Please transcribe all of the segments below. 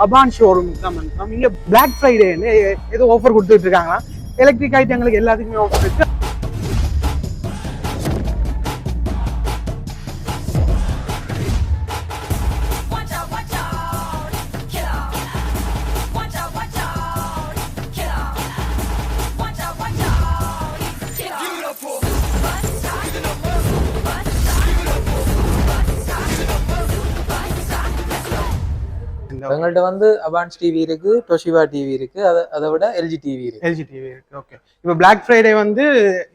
Upon showroom தான் வந்தோம். இங்க பிளாக் ஃப்ரைடேன்னு ஏதோ ஆஃபர் கொடுத்துட்டு இருக்காங்களா. எலக்ட்ரிக் ஐட்டங்களுக்கு எல்லாத்துக்குமே ஆஃபர் இருக்கு. எங்கள்கிட்ட வந்து அபான்ஸ் டிவி இருக்கு, டொஷிபா டிவி இருக்கு, அதை விட எல்ஜி டிவி இருக்கு. எல்ஜி டிவி இருக்கு. ஓகே. இப்போ பிளாக் ஃப்ரைடே வந்து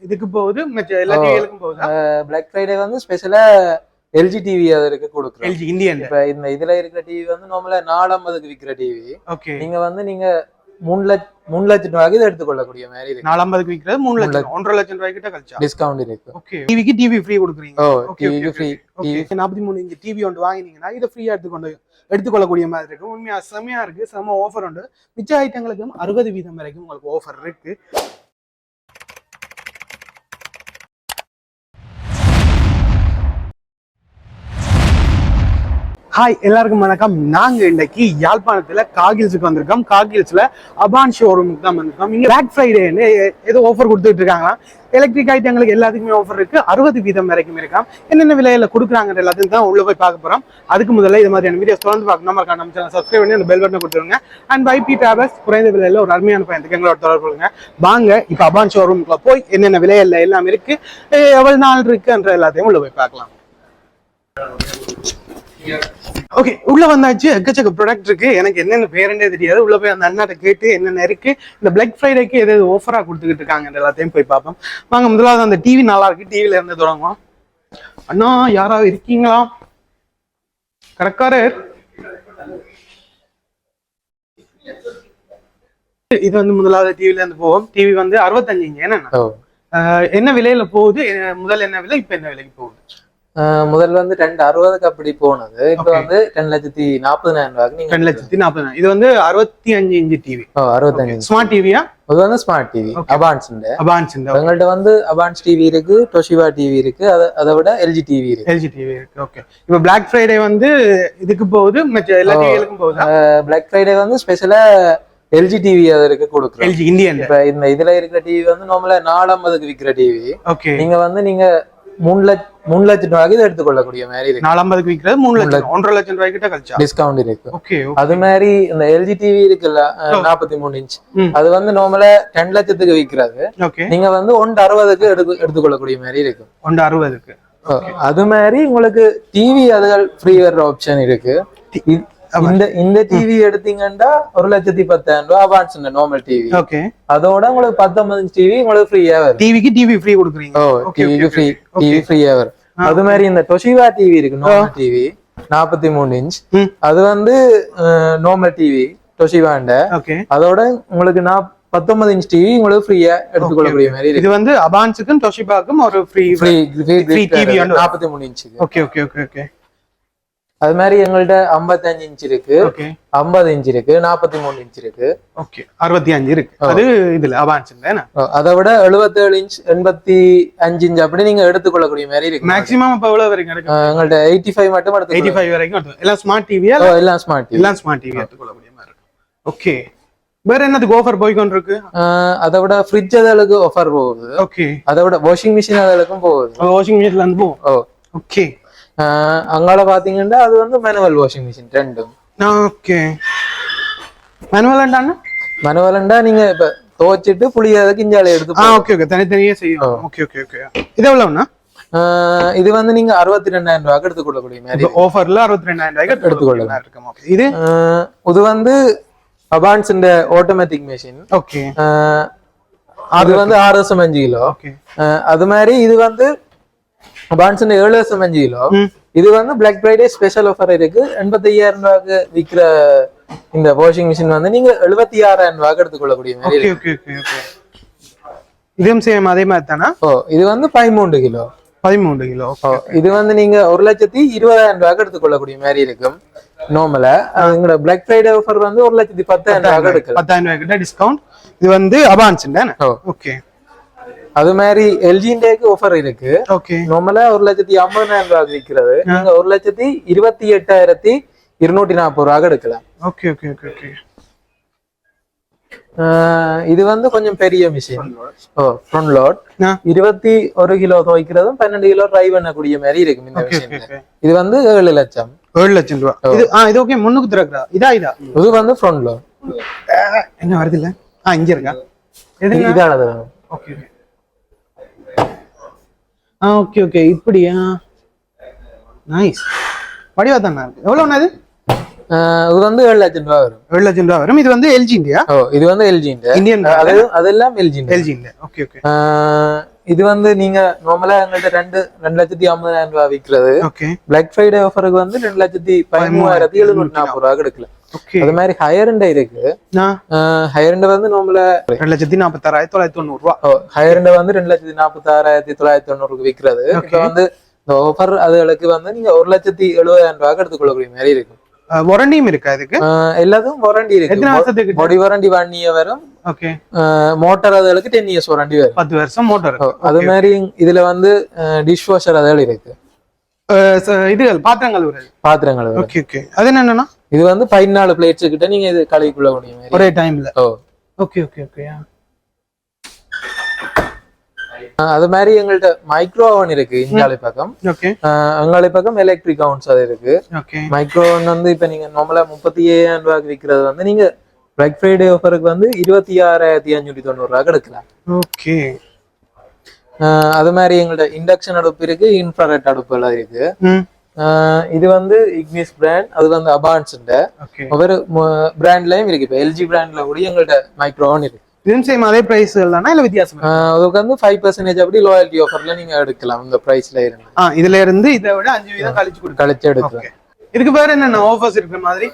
இதுக்கு போகுது, மற்ற எல்லா டிவிகளுக்கும் போகுது. பிளாக் ஃப்ரைடே வந்து ஸ்பெஷலா எல்ஜி டிவி அதற்கு கொடுக்குறோம். LG Indian. இப்ப இந்த இதுல இருக்கிற டிவி வந்து நார்மலா 450க்கு விற்கிற டிவி. ஓகே. நீங்க 3 லட்சம் ரூபாய்க்கு இதை எடுத்துக்கொள்ளக்கூடிய மாதிரி இருக்கு. 450க்கு விற்கிறது 3 லட்சம், 1.5 லட்சம் ரூபாய் கிட்ட கழிச்சா டிஸ்கவுண்ட் இருக்கு. ஓகே. டிவிக்கு டிவி ஃப்ரீ கொடுக்குறீங்க. TV free. 43 இன்ச் டிவி ஒன்று வாங்கினீங்கன்னா இதை ஃப்ரீயா எடுத்துக்கொள்ளக்கூடிய மாதிரி இருக்கு. உண்மையா செமையா இருக்கு, செம ஆஃபர் உண்டு. மிச்ச ஐட்டங்களுக்கும் 60% வரைக்கும் உங்களுக்கு ஆஃபர் இருக்கு. ஹாய், எல்லாருக்கும் வணக்கம். நாங்க இன்னைக்கு யாழ்ப்பாணத்துல காகில்ஸுக்கு வந்திருக்கோம். காகில்ஸ்ல அபான் ஷோரூமுக்கு தான் வந்திருக்கோம். இங்க பிளாக் ஃப்ரைடேன்னு ஏதோ ஆஃபர் கொடுத்துட்டு இருக்காங்களா. எலக்ட்ரிக் ஐட்டங்களுக்கு எல்லாத்துக்குமே ஆஃபர் இருக்கு. 60% வரைக்கும் இருக்காம். என்னென்ன விலையில கொடுக்குறாங்க எல்லாத்தையும் தான் உள்ள போய் பார்க்க போறோம். அதுக்கு முதல்ல இது மாதிரியான வீடியோஸ் தொடர்ந்து பார்க்கணும். நம்ம சேனல் சப்ஸ்கிரைப் பண்ணி அந்த பெல் பட்டனை கொடுத்துருங்க. அண்ட் பைபி டிராவல்ஸ் குறைந்த விலையில ஒரு அருமையான பயணத்துக்கு எங்களோட தொடர்பு கொள்ளுங்க. வாங்க இப்ப அபான் ஷோரூமுக்குள்ள போய் என்னென்ன விலையில எல்லாம் இருக்கு, எவ்வளவு நாள் இருக்குன்ற எல்லாத்தையும் உள்ள போய் பார்க்கலாம். ஓகே, உள்ள வந்தாச்சு. எக்கச்சக்க ப்ராடக்ட் இருக்கு. எனக்கு என்னென்ன பேரண்டே தெரியாது. உள்ள போய் அந்த அண்ணாட்ட கேட்டு என்னென்ன இருக்கு, இந்த பிளாக் ஃப்ரைடேக்கு எதாவது ஆஃபரா கொடுத்துக்கிட்டு இருக்காங்க எல்லாத்தையும் போய் பார்ப்போம். வாங்க, முதலாவது அந்த டிவி நல்லா இருக்கு. டிவில இருந்து தொடங்குவோம். அண்ணா யாராவது இருக்கீங்களா? கரெக்டாரு. இது வந்து முதலாவது டிவில இருந்து போவோம். டிவி வந்து 65 இன்ச். என்ன விலையில போகுது? முதல்ல என்ன விலை, இப்ப என்ன விலைக்கு போகுது? முதல்ல வந்து 260க்கு அப்படி போனது. இப்ப வந்து 2,40,000 ரூபாய்க்கு. 2,40,000. இது வந்து 65 இன்ச் டிவி. 65 ஸ்மார்ட் டிவியா? அது வந்து ஸ்மார்ட் டிவி. அபான்ஸ் எங்கள்கிட்ட வந்து அபான்ஸ் டிவி இருக்கு, டொஷிபா டிவி இருக்கு, அதை விட எல்ஜி டிவி இருக்கு. எல்ஜி டிவி இருக்கு. ஓகே. இப்போ பிளாக் ஃப்ரைடே வந்து இதுக்கு போகுது, மற்ற எல்லா டிவிகளுக்கும் போகுது. பிளாக் ஃப்ரைடே வந்து ஸ்பெஷலா எல்ஜி டிவி அதற்கு கொடுக்குறோம். LG Indian. இப்ப இந்த இதுல இருக்கிற டிவி வந்து நார்மலா 450க்கு விற்கிற டிவி. ஓகே. நீங்க 3 லட்சம் ரூபாய்க்கு இதை எடுத்துக்கொள்ளக்கூடிய மாதிரி இருக்கு. 450க்கு விற்கிறது 3 லட்சம், 1.5 லட்சம் ரூபாய் கிட்ட கழிச்சா டிஸ்கவுண்ட் இருக்கு. ஓகே. அது மாதிரி இந்த எல்ஜி டிவி இருக்குல்ல 43 இன்ச், அது வந்து நார்மலா 10 லட்சத்துக்கு விற்கிறது. ஓகே. நீங்க வந்து 160க்கு எடுத்துக்கொள்ளக்கூடிய மாதிரி இருக்கு. 160க்கு. அது மாதிரி உங்களுக்கு டிவி அதுகள் ஃப்ரீ வர்ற ஆப்ஷன் இருக்கு. இந்த டிவி எடுத்தீங்கன்னா 1,10,000 ரூபாய் அட்வான்ஸ் நார்மல் டிவி. ஓகே. அதோட உங்களுக்கு 19 இன்ச் டிவி உங்களுக்கு ஃப்ரீயா வரும். டிவிக்கு டிவி ஃப்ரீ கொடுக்குறீங்க. டிவி ஃப்ரீயா வரும். அது மாதிரி இந்த டொஷிபா டிவி இருக்கு, நார்மல் டிவி 43 இன்ச். அது வந்து நார்மல் டிவி டொஷிபாண்ட. ஓகே. அதோட உங்களுக்கு 19 இன்ச் டிவி உங்களுக்கு ஃப்ரீயா எடுத்துக்கொள்ளக்கூடிய மாதிரி. இது வந்து அபான்ஸுக்கும் டொஷிபாக்கும் ஒரு free TV 43 inch. Okay okay okay okay. அது மாதிரி எங்கள்கிட்ட 55 இன்ச் இருக்கு, 50 இன்ச் இருக்கு, 43 இன்ச் இருக்கு. ஓகே. 65 இருக்கு. அது இதுல அவான்ஸ் இல்ல. அதை விட 77 இன்ச் 85 இன்ச் அப்படி நீங்க எடுத்துக்கொள்ளக்கூடிய மாதிரி இருக்கு. மேக்ஸிமம் இப்ப எவ்வளவு வரைக்கும் இருக்கு? எங்கள்கிட்ட 85 மட்டும் எடுத்து 85 வரைக்கும் எடுத்து. எல்லாம் ஸ்மார்ட் டிவியா? எல்லாம் ஸ்மார்ட் டிவி எடுத்துக்கொள்ளக்கூடிய மாதிரி இருக்கு. ஓகே. வேற என்னதுக்கு ஆஃபர் போய் கொண்டிருக்கு? அதை விட ஃப்ரிட்ஜ் அதற்கு ஆஃபர் போகுது. ஓகே. அதை விட வாஷிங் மிஷின் அதற்கும் போகுது. வாஷிங் மிஷின்ல இருந்து போகும். ஓகே. அங்கால பாத்தீங்கன்னா அது வந்து மேனுவல் வாஷிங் மிஷின் ரெண்டும். ஓகே. மேனுவல்ண்டா நீங்க இப்ப துவைச்சிட்டு புளியாதக்கு இஞ்சால எடுத்து. Okay okay. தனித்தனியே செய்யும். Okay okay okay. இது எவ்வளவுனா? இது வந்து நீங்க 62,000 ரூபாய்க்கு எடுத்துக்கொள்ளக்கூடிய மாதிரி. ஆஃபர்ல 62,000 ரூபாய்க்கு எடுத்துக்கொள்ளலாம். இது வந்து அபான்ஸ் ஆட்டோமேட்டிக் மெஷின். ஓகே. அது வந்து 6,5 கிலோ. அது மாதிரி இது வந்து அபான்ஸ் 7,5 கிலோ. இது வந்து பிளாக் ஃப்ரைடே ஸ்பெஷல் ஆஃபர் இருக்கு. 85,000 ரூபாய்க்கு விற்கிற இந்த வாஷிங் மிஷின் வந்து நீங்க 76,000 ரூபாய்க்கு எடுத்துக்கொள்ளக்கூடிய மாதிரி. இதுவும் சேம் அதே மாதிரி தானா? இது வந்து 13 கிலோ. 13 கிலோ. இது வந்து நீங்க 1,20,000 ரூபாய்க்கு எடுத்துக்கொள்ளக்கூடிய மாதிரி இருக்கும். நார்மலா எங்களோட பிளாக் ஃப்ரைடே ஆஃபர் வந்து 1,10,000 ரூபாய்க்கு எடுக்கலாம். 10,000 ரூபாய்க்கு டிஸ்கவுண்ட். இது வந்து அபான்ஸ் தானே? ஓகே. அது மாதிரி எல்ஜிண்டேக்கு ஆஃபர் இருக்கு. ஓகே. நார்மலா 1,50,000 ரூபாய்க்கு விற்கிறது. நீங்க 1,28,750 240 எடுக்கலாம். Okay okay okay okay. இது வந்து கொஞ்சம் பெரிய மிஷின். ஃப்ரண்ட் லோட் 21 கிலோ துவைக்கிறதும் 12 கிலோ ட்ரை பண்ணக்கூடிய மாதிரி இருக்கும் இந்த மிஷின். இது வந்து 7 லட்சம். 7 லட்சம் ரூபாய். இது ஓகே. முன்னுக்கு திறக்குறா இதா? இது வந்து ஃப்ரண்ட் லோட். என்ன வருது இல்ல? இங்க இருக்கா? இதானது. Okay okay okay. இப்படியா? நைஸ். வடிவா தானே இருக்கு. எவ்வளவு இது? இது வந்து 7 லட்சம் ரூபாய் வரும். 7 லட்சம் ரூபாய் வரும். இது வந்து எல்ஜி இந்தியா? இது வந்து எல்ஜி இந்தியன். அதெல்லாம் எல்ஜி இந்தியா. Okay okay. இது வந்து நீங்க நார்மலா எங்கள்கிட்ட 2,50,000 ரூபாய் விற்கிறது. ஓகே. பிளாக் ஃப்ரைடே ஆஃபருக்கு வந்து 2,13,740 ரூபாய் எடுக்கலாம். அது மாதிரி ஹையர் எண்ட் இருக்கு. ஹையர் எண்ட் வந்து நார்மலா 2,46,990 ரூபாய். ஹையர் எண்ட் வந்து 2,46,990 விற்கிறது. இப்ப வந்து இந்த ஆஃபர் அதுகளுக்கு வந்து நீங்க 1,70,70,000 ரூபாய்க்கு எடுத்துக்கொள்ளக்கூடிய மாதிரி இருக்கும். வாரண்டியும் இருக்கா இதுக்கு? எல்லாத்துக்கும் வாரண்டி இருக்கு. எத்தனை வருஷத்துக்கு? பாடி வாரண்டி 1 இயர் வரும். ஓகே. மோட்டார் அதுகளுக்கு 10 இயர்ஸ் வாரண்டி வரும். 10 வருஷம் மோட்டார். அது மாதிரி இதுல வந்து டிஷ் வாஷர் அதுகள் இருக்கு. இதுகள் பாத்திரங்கள் வருது. பாத்திரங்கள். Okay okay. அது என்னன்னா இது வந்து 14 பிளேட்ஸ் கிட்ட நீங்க இது கழுவிக்குள்ள முடியும் ஒரே டைம்ல. Okay okay okay. அது மாதிரி எங்கள்கிட்ட மைக்ரோ ஓவன் இருக்கு இங்காலை பக்கம். அங்காலை பக்கம் எலக்ட்ரிக் ஓவன்ஸ் அது இருக்கு. மைக்ரோ ஓவன் வந்து இப்ப நீங்க நார்மலா 37,000 ரூபாய்க்கு விற்கிறது வந்து நீங்க பிளாக் ஃப்ரைடே ஆஃபருக்கு வந்து 26,590 ரூபாய்க்கு எடுக்கலாம். ஓகே. அது மாதிரி எங்கள்ட்ட இண்டக்ஷன் அடுப்பு இருக்கு, இன்ஃப்ராரெட் அடுப்பு எல்லாம் இருக்கு. இது வந்து இக்னிஸ் பிராண்ட், அது வந்து அபான்ஸ் ஒவ்வொரு பிராண்ட்லயும் இருக்கு. இப்ப எல்ஜி பிராண்ட்ல கூட எங்கள்ட்ட மைக்ரோ ஓவன் இருக்கு. இதுவும் சேம் அதே பிரைஸ் தானா இல்ல வித்தியாசம்? அதுக்கு வந்து 5% அப்படி லாயல்டி ஆஃபர்ல நீங்க எடுக்கலாம். இந்த பிரைஸ்ல இருந்து இதுல இருந்து இதை விட 5% கழிச்சு எடுக்கலாம். இதுக்கு வேற என்ன ஆஃபர்ஸ் இருக்கிற மாதிரி?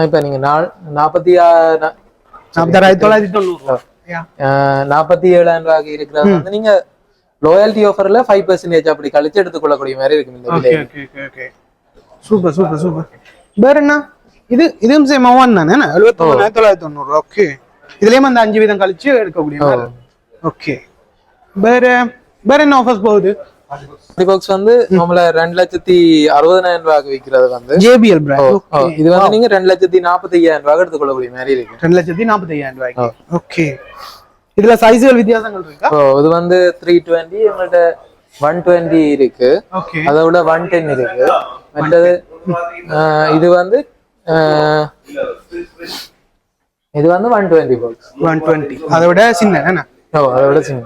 இப்ப நீங்க 47,990 ரூபாய்க்கு இருக்கிறது வந்து நீங்க லாயல்டி ஆஃபர்ல 5% அப்படி கழிச்சு எடுத்துக்கொள்ளக்கூடிய மாதிரி இருக்கு இந்த விலை. Super super super. வேற என்ன? இதுவும் சேம் ஓவன் தானே? 79,990. ஓகே. இதுலயும் அந்த 5% கழிச்சு எடுக்கக்கூடிய மாதிரி. ஓகே. வேற என்ன ஆஃபர்ஸ் போகுது? பாக்ஸ் வந்து நம்மள 2,60,000 ரூபாய்க்கு விற்கிறது வந்து JBL பிராண்ட். இது வந்து நீங்க 2,45,000 ரூபாய்க்கு எடுத்துக்கொள்ளக்கூடிய மாதிரி இருக்கு. 2,45,000 ரூபாய்க்கு. ஓகே. இதுல சைஸ்கள் வித்தியாசங்கள் இருக்கா? இது வந்து 320, எங்கள்ட்ட 120 இருக்கு. ஓகே. அதோட 110 இருக்கு. மற்றது இது வந்து 120 பாக்ஸ். 120 அதோட சின்ன என்ன? அதோட சின்ன.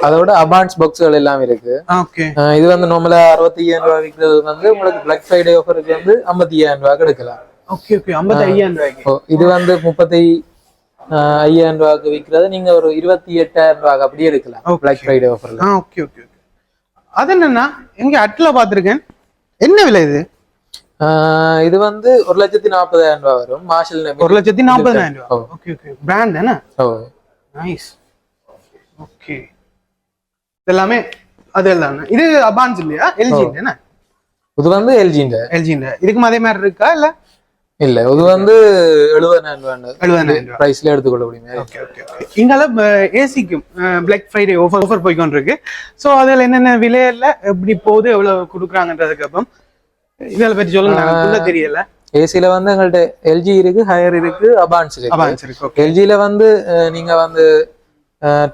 அதோட அபான்ஸ் பாக்ஸ்கள் எல்லாம் இருக்கு. ஓகே. இது வந்து நார்மலா 65,000 ரூபாய் விற்கிறது வந்து உங்களுக்கு பிளாக் ஃப்ரைடே ஆஃபருக்கு வந்து 55,000 ரூபாய்க்கு எடுக்கலாம். Okay okay. 55,000 ரூபாய்க்கு. இது வந்து 35,000 ரூபாய்க்கு விற்கிறது நீங்க ஒரு 28,000 ரூபாய்க்கு அப்படியே எடுக்கலாம் பிளாக் ஃப்ரைடே ஆஃபர்ல. Okay okay. அது என்னன்னா எங்க அட்ல பாத்துருக்கேன். என்ன விலை இது? இது வந்து 1,40,000 ரூபாய் வரும். மார்ஷல் 1,40,000 ரூபாய். Okay okay. பிராண்ட் என்ன? நைஸ். ஓகே. இதெல்லாமே அதெல்லாம் இது அபான்ஸ் இல்லையா? எல்ஜி என்ன? இது வந்து எல்ஜி. இதுக்கும் அதே மாதிரி இருக்கா இல்ல? இல்ல, இது வந்து 70,000 பிரைஸ்ல எடுத்துக்கொள்ளக்கூடிய. Okay okay okay. இங்கால ஏசிக்கும் பிளாக் ஃப்ரைடே ஆஃபர் போய்க்கொண்டு இருக்கு. சோ அதுல என்னென்ன விலையில எப்படி போகுது, எவ்வளவு கொடுக்குறாங்கன்றதுக்கு அப்புறம் இதெல்லாம் பத்தி சொல்லுங்க. தெரியல. ஏசில வந்து எங்கள்ட்ட எல்ஜி இருக்கு, ஹையர் இருக்கு, அபான்ஸ் இருக்கு. எல்ஜில வந்து நீங்க வந்து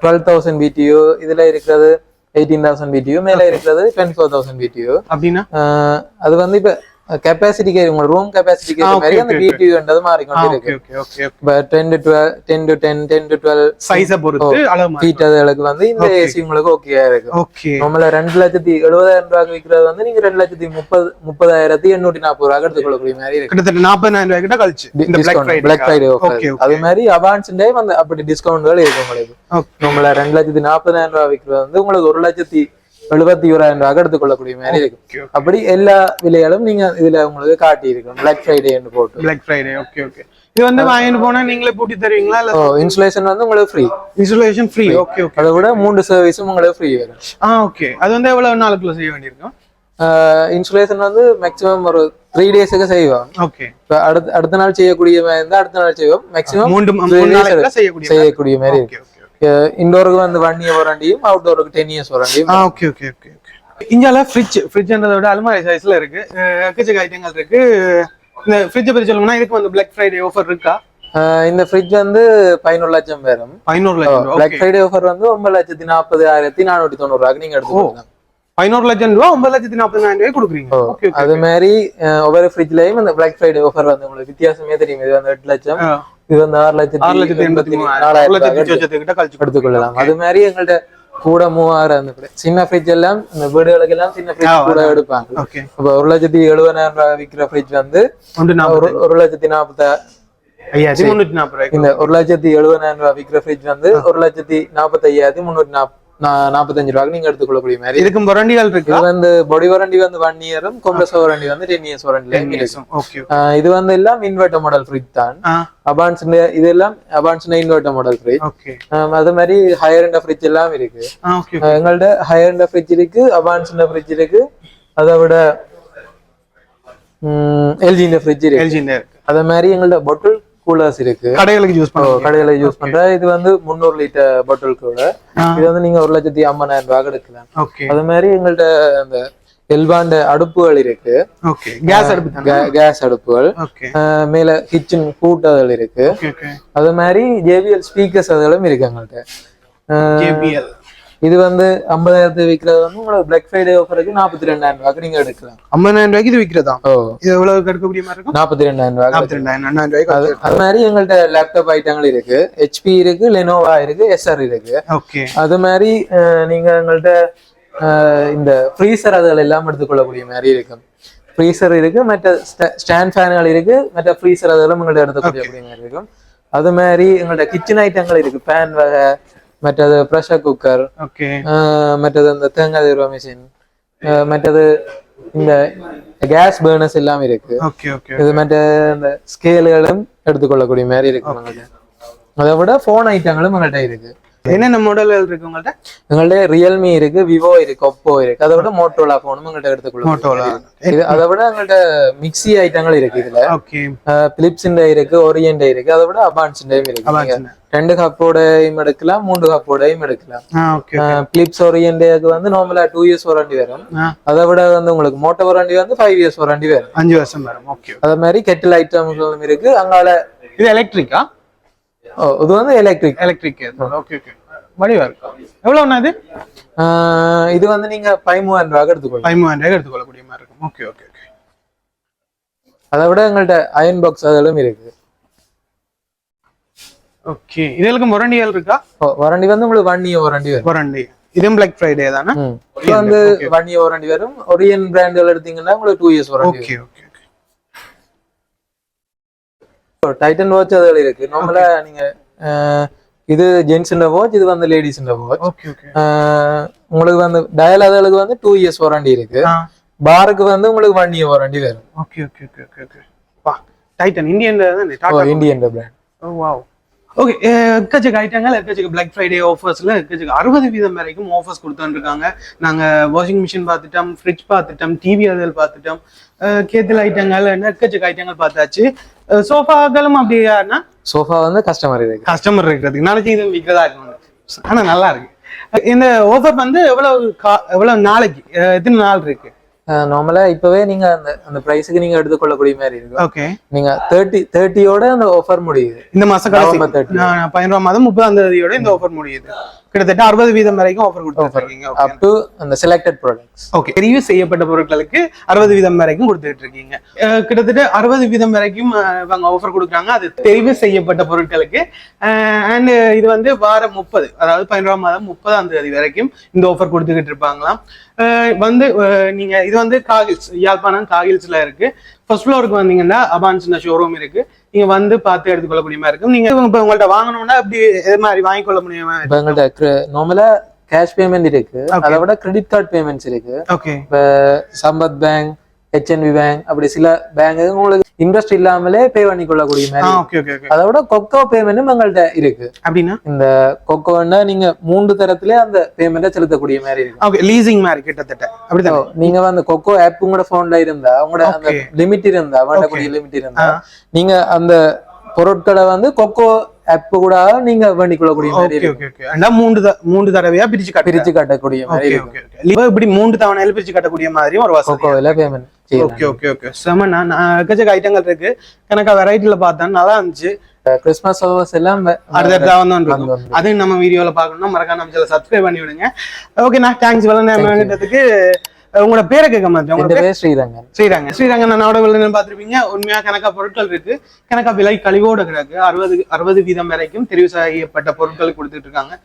12,000 BTU, இதுல இருக்கிறது 18,000 BTU, மேல இருக்கிறது 24,000 BTU. அப்படின்னா அது வந்து இப்ப கெபாசிட்டிக்கு உங்களோட ரூம் கெபாசிட்டிக்கு ஏற்ற மாதிரி அந்த BTU என்றது மாறிக்கொண்டே இருக்கு. இப்ப 10 to 12 சைஸ பொறுத்து அளவு ஃபீட் அதுகளுக்கு வந்து இந்த ஏசி உங்களுக்கு ஓகேயா இருக்கு. நம்மள 2,70,000 ரூபாய்க்கு விற்கிறது வந்து நீங்க 2,30,840 ரூபாய்க்கு எடுத்துக்கொள்ளக்கூடிய மாதிரி இருக்கு. கிட்டத்தட்ட 40,000 ரூபாய் கிட்ட கழிச்சு பிளாக் ஃப்ரைடே ஆஃபர். அது மாதிரி அட்வான்ஸ் டே வந்து அப்படி டிஸ்கவுண்ட்கள் இருக்கு உங்களுக்கு. நம்மள 2,40,000 ரூபாய் விற்கிறது வந்து உங்களுக்கு 1,71,000 ரூபாய்க்கு எடுத்துக்கொள்ளக்கூடிய மாதிரி இருக்கு. அப்படி எல்லா விலைகளும் நீங்க இதுல உங்களுக்கு காட்டி இருக்கும் பிளாக் ஃப்ரைடே போட்டு. Black Friday. Okay okay. இது வந்து வாங்கிட்டு போனா நீங்களே பூட்டி தருவீங்களா இல்ல? இன்சுலேஷன் வந்து உங்களுக்கு free. Insulation free. Okay okay. அதை விட 3 சர்வீஸும் உங்களுக்கு ஃப்ரீ வரும். ஓகே. அது வந்து எவ்வளவு நாளுக்குள்ள செய்ய வேண்டியிருக்கும்? இன்சுலேஷன் வந்து மேக்ஸிமம் ஒரு 3 டேஸ்க்கு செய்வோம். ஓகே. அடுத்த நாள் செய்யக்கூடிய மாதிரி இருந்தா அடுத்த நாள் செய்வோம். மேக்ஸிமம் 3 நாளுக்குள்ள செய்யக்கூடிய மாதிரி இருக்கு. இன்டோருக்கு வந்து 1 இயர் வாரண்டியும், அவுட்டோருக்கு 10 இயர்ஸ் வாரண்டியும். Okay okay okay okay. இங்கால ஃப்ரிட்ஜ்ன்றதை விட அலுமாரி சைஸ்ல இருக்கு. எக்கச்சக்க ஐட்டங்கள் இருக்கு. இந்த ஃப்ரிட்ஜ் பத்தி சொல்லுங்கன்னா இதுக்கு வந்து பிளாக் ஃப்ரைடே ஆஃபர் இருக்கா? இந்த ஃப்ரிட்ஜ் வந்து 11 லட்சம் வரும். 11 லட்சம். பிளாக் ஃப்ரைடே ஆஃபர் வந்து 9,40,490 நீங்க எடுத்துக்கலாம். 11 லட்சம் ரூபா 9,40,000 கொடுக்குறீங்க. அது மாதிரி ஒவ்வொரு ஃப்ரிட்ஜ்லயும் இந்த பிளாக் ஃப்ரைடே ஆஃபர் வந்து உங்களுக்கு வித்தியாசமே தெரியும். இது வந்து 8 லட்சம், இது வந்து 6,84,000 எடுத்துக்கொள்ளலாம். அது மாதிரி எங்கள்ட்ட கூட 3000 சின்ன ஃப்ரிட்ஜ் எல்லாம் இந்த வீடுகளுக்கு எல்லாம் சின்ன ஃப்ரிட்ஜ் கூட எடுப்பாங்க. இப்போ 1,70,70,000 ரூபாய் விற்கிற ஃப்ரிட்ஜ் வந்து 1,40,340 இந்த 1,70,70,000 ரூபாய் விற்கிற ஃப்ரிட்ஜ் வந்து 1,45,345 ரூபாய்க்கு நீங்க எடுத்துக்கொள்ளக்கூடிய மாதிரி. இதுக்கு வாரண்டிகள் இருக்கு. இது வந்து பாடி வாரண்டி வந்து 1 இயரும், கம்ப்ரஸர் வாரண்டி வந்து 10 இயர்ஸ் வாரண்டில இருக்கும். இது வந்து எல்லாம் இன்வெர்ட்டர் மாடல் ஃப்ரிட்ஜ் தான். அபான்ஸ் இது எல்லாம் அபான்ஸ் இன்வெர்ட்டர் மாடல் ஃப்ரிட்ஜ். அது மாதிரி ஹையர் எண்ட் ஃப்ரிட்ஜ் எல்லாம் இருக்கு. எங்கள்ட்ட ஹையர் எண்ட் ஃப்ரிட்ஜ் இருக்கு, அபான்ஸ் ஃப்ரிட்ஜ் இருக்கு, அதை விட எல்ஜி ஃப்ரிட்ஜ் இருக்கு. அதே மாதிரி எங்கள்ட்ட பாட்டில் கூலர்ஸ் இருக்கு, கடைகளுக்கு யூஸ் பண்ற. இது வந்து 300 லிட்டர் பாட்டில் கூட. இது வந்து நீங்க 1,50,000 ரூபாய் எடுக்கலாம். அது மாதிரி எங்கள்ட்ட அந்த எல்வாண்ட அடுப்புகள் இருக்கு, கேஸ் அடுப்புகள். மேல கிச்சன் கூட்டங்கள் இருக்கு. அது மாதிரி JBL ஸ்பீக்கர்ஸ் அதெல்லாம் இருக்கு எங்கள்ட்ட. இது வந்து 50,000 விற்கிறது வந்து உங்களுக்கு பிளாக் ஃப்ரைடே ஆஃபருக்கு 42,000 ரூபாய்க்கு நீங்க எடுக்கலாம். 50,000 ரூபாய்க்கு இது விற்கிறதா? இது எவ்வளவு எடுக்கக்கூடிய மாதிரி இருக்கும்? 42,000 ரூபாய். 42,000 ரூபாய்க்கு. அது மாதிரி எங்கள்ட்ட லேப்டாப் ஐட்டங்கள் இருக்கு, HP இருக்கு, லெனோவா இருக்கு, SR இருக்கு. அது மாதிரி நீங்க எங்கள்ட்ட இந்த ஃப்ரீசர் அதுகள் எல்லாம் எடுத்துக்கொள்ளக்கூடிய மாதிரி இருக்கும். ஃப்ரீசர் இருக்கு, மற்ற ஸ்டாண்ட் ஃபேன்கள் இருக்கு, மற்ற ஃப்ரீசர் அதெல்லாம் எங்கள்ட்ட எடுத்துக்கொள்ளக்கூடிய மாதிரி இருக்கும். அது மாதிரி எங்கள்ட்ட கிச்சன் ஐட்டங்கள் இருக்கு, பேன் வகை, மற்றது ப்ரெஷர் குக்கர், மற்றது இந்த தேங்காய் திருவா மிஷின், மற்றது இந்த கேஸ் பர்னர்ஸ் எல்லாம் இருக்கு. இது மற்ற இந்த ஸ்கேல்களும் எடுத்துக்கொள்ளக்கூடிய மாதிரி இருக்கு. அதை விட போன் ஐட்டங்களும் எங்கள்கிட்ட இருக்கு. என்னென்ன மாடல்கள் இருக்கு உங்கள்ட்ட? எங்கள்ட்ட ரியல்மி இருக்கு, விவோ இருக்கு, ஒப்போ இருக்கு. அதை விட மோட்டோலா போனும் எங்கள்ட்ட எடுத்துக்கொள்ளலாம். அதை விட எங்கள்ட்ட மிக்சி ஐட்டங்கள் இருக்கு. இதுல பிலிப்ஸ் இருக்கு, ஓரியன்ட் இருக்கு, அதை விட அபான்ஸ் இருக்கு. 2 கப்போடையும் எடுக்கலாம், 3 கப்போடையும் எடுக்கலாம். பிலிப்ஸ் ஓரியன்ட்க்கு வந்து நார்மலா 2 இயர்ஸ் வாரண்டி வரும். அதை விட வந்து உங்களுக்கு மோட்டோ வாரண்டி வந்து 5 இயர்ஸ் வாரண்டி வரும், 5 வருஷம் வரும். அதே மாதிரி கெட்டில் ஐட்டம்களும் இருக்கு. அங்கால இது எலக்ட்ரிக்கா? இது வந்து எலக்ட்ரிக். வடிவா இருக்கு. எவ்வளவுனா இது? இது வந்து நீங்க 13,000 ரூபாய்க்கு எடுத்துக்கொள்ளலாம். 13,000 ரூபாய்க்கு எடுத்துக்கொள்ளக்கூடிய மாதிரி இருக்கும். அதை விட எங்கள்ட்ட அயன் பாக்ஸ் அதெல்லாம் இருக்கு. இதுக்கு வாரண்டிகள் இருக்கா? வாரண்டி வந்து உங்களுக்கு 1 இயர் வாரண்டி வரும். வாரண்டி இதுவும் பிளாக் ஃப்ரைடே தானே? இது வந்து 1 இயர் வாரண்டி வரும். ஒரியன் பிராண்டுகள் எடுத்தீங்கன்னா உங்களுக்கு 2 இயர்ஸ் வாரண்டி. டைட்டன் வாட்ச் அதுல இருக்கு. நார்மலா நீங்க இது ஜென்ஸ் வாட்ச், இது வந்து லேடிஸ் வாட்ச். உங்களுக்கு வந்து டயல் அதுகளுக்கு வந்து 2 இயர்ஸ் வாரண்டி இருக்கு. பாருக்கு வந்து உங்களுக்கு 1 இயர் வாரண்டி வரும். Titan Indian Indian brand. Wow. Okay, எக்கச்சக்க ஐட்டங்கள், எக்கச்சக்க பிளாக் ஃப்ரைடே ஆஃபர்ஸ்ல எக்கச்சக்க 60% வரைக்கும் ஆஃபர்ஸ் கொடுத்துருக்காங்க. நாங்க வாஷிங் மிஷின் பார்த்துட்டோம், ஃப்ரிட்ஜ் பார்த்துட்டோம், டிவி அதுகள் பார்த்துட்டோம், கேத்தல் ஐட்டங்கள், எக்கச்சக்க ஐட்டங்கள் பார்த்தாச்சு. சோஃபாக்களும் அப்படியானா? சோஃபா வந்து கஸ்டமர் இருக்கிறதுக்கு நாளைக்கு இது விற்கிறதா இருக்கு. ஆனா நல்லா இருக்கு. இந்த ஆஃபர் வந்து எவ்வளவு நாளைக்கு, எத்தனை நாள் இருக்கு? நார்மலா இப்பவே நீங்க அந்த பிரைஸுக்கு நீங்க எடுத்துக்கொள்ளக்கூடிய மாதிரி இருக்கு. நீங்க 30யோட அந்த ஆஃபர் முடியுது. இந்த மாசம் 15 மாதம் 30ஆம் தேதியோட இந்த ஆஃபர் முடியுது. கிட்டத்தட்ட 60% வரைக்கும் ஆஃபர் கொடுத்துருக்கீங்க. அப் டு அந்த செலக்டட் ப்ராடக்ட்ஸ். ஓகே, தெரிவு செய்யப்பட்ட பொருட்களுக்கு 60% வரைக்கும் கொடுத்துட்டு இருக்கீங்க. கிட்டத்தட்ட 60% வரைக்கும் இவங்க ஆஃபர் கொடுக்குறாங்க, அது தெரிவு செய்யப்பட்ட பொருட்களுக்கு. அண்ட் இது வந்து வாரம் 30, அதாவது 15ஆம் மாதம் 30ஆம் தேதி வரைக்கும் இந்த ஆஃபர் கொடுத்துக்கிட்டு இருப்பாங்களாம். வந்து நீங்க இது வந்து காகில்ஸ், யாழ்ப்பாணம் காகில்ஸ்ல இருக்கு. ஃபர்ஸ்ட் ஃப்ளோருக்கு வந்தீங்கன்னா அபான்ஸ் ஷோரூம் இருக்கு. நீங்க வந்து பார்த்து எடுத்துக்கொள்ள முடியுமா இருக்கும். நீங்க இப்ப உங்கள்ட்ட வாங்கணும்னா அப்படி எது மாதிரி வாங்கிக்கொள்ள முடியுமா? இப்ப எங்கள்ட்ட நார்மலா கேஷ் பேமெண்ட் இருக்கு, அதை விட கிரெடிட் கார்டு பேமெண்ட்ஸ் இருக்கு. இப்ப சம்பத் பேங்க், HNB பேங்க், அப்படி சில பேங்க் உங்களுக்கு இன்ட்ரெஸ்ட் இல்லாமலே பே பண்ணி கொள்ளக்கூடிய மாதிரி. அதை விட கொக்கோ பேமெண்ட்டும் எங்கள்ட்ட இருக்கு. அப்படின்னா இந்த கொக்கோன்னா நீங்க 3 தரத்திலே அந்த பேமெண்ட்டை செலுத்தக்கூடிய மாதிரி இருக்கு. லீசிங் மாதிரி கிட்டத்தட்ட அப்படிதான். நீங்க அந்த கொக்கோ ஆப் உங்களோட போன்ல இருந்தா, உங்களோட அந்த லிமிட் இருந்தா, வேண்டக்கூடிய லிமிட் இருந்தா, நீங்க அந்த பொருட்களை வந்து கொக்கோ ஆப் கூட நீங்க வேண்டிக் கொள்ளக்கூடிய மாதிரி இருக்கு. 3 தடவையா பிரிச்சு காட்டக்கூடிய மாதிரி. இப்படி 3 தவணையில பிரிச்சு காட்டக்கூடிய மாதிரி ஒரு கொக்கோல பேமெண்ட். ஓகே ஓகே ஓகே செமண்ணா. நான் எக்கச்சக்க ஐட்டங்கள் இருக்கு, கணக்கா வெரைட்டில பார்த்தேன், நல்லா இருந்துச்சு. கிறிஸ்மஸ் ஆஃபர்ஸ் எல்லாம் அடுத்த வந்து அதையும் நம்ம வீடியோல பார்க்கணும்னா மறக்காம நம்ம சேனலை சப்ஸ்கிரைப் பண்ணி விடுங்க. ஓகேண்ணா, தேங்க்ஸ் வேணுன்றதுக்கு. உங்களோட பேரை கேட்க மாட்டேன். ஸ்ரீரங்கன். ஸ்ரீரங்கன் அண்ணாவோட விழுந்து பார்த்துருப்பீங்க. உண்மையா கணக்கா பொருட்கள் இருக்கு, கணக்கா விலை கழிவோட கிடக்கு. 60% வரைக்கும் தெரிவு செய்யப்பட்ட பொருட்கள் கொடுத்துட்டு இருக்காங்க.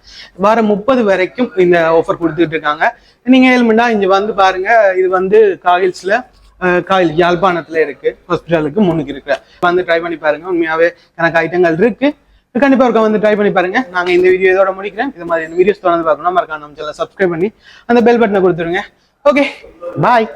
வாரம் 30 வரைக்கும் இந்த ஆஃபர் கொடுத்துட்டு இருக்காங்க. நீங்க ஹெல்மெண்டா இங்க வந்து பாருங்க. இது வந்து காகில்ஸ்ல காயில் யாழ்ப்பாணத்துல இருக்கு, ஹாஸ்பிட்டலுக்கு முன்னுக்கு இருக்கு. வந்து ட்ரை பண்ணி பாருங்க. உண்மையாவே கணக்கு ஐட்டங்கள் இருக்கு, கண்டிப்பா இருக்க வந்து ட்ரை பண்ணி பாருங்க. நாங்க இந்த வீடியோ இதோட முடிக்கிறேன். இது மாதிரி வீடியோஸ் தொடர்ந்து பார்க்கணும் மறக்காம நம்ம சேனலை சப்ஸ்கிரைப் பண்ணி அந்த பெல் பட்டனை கொடுத்துருங்க. ஓகே, பாய்.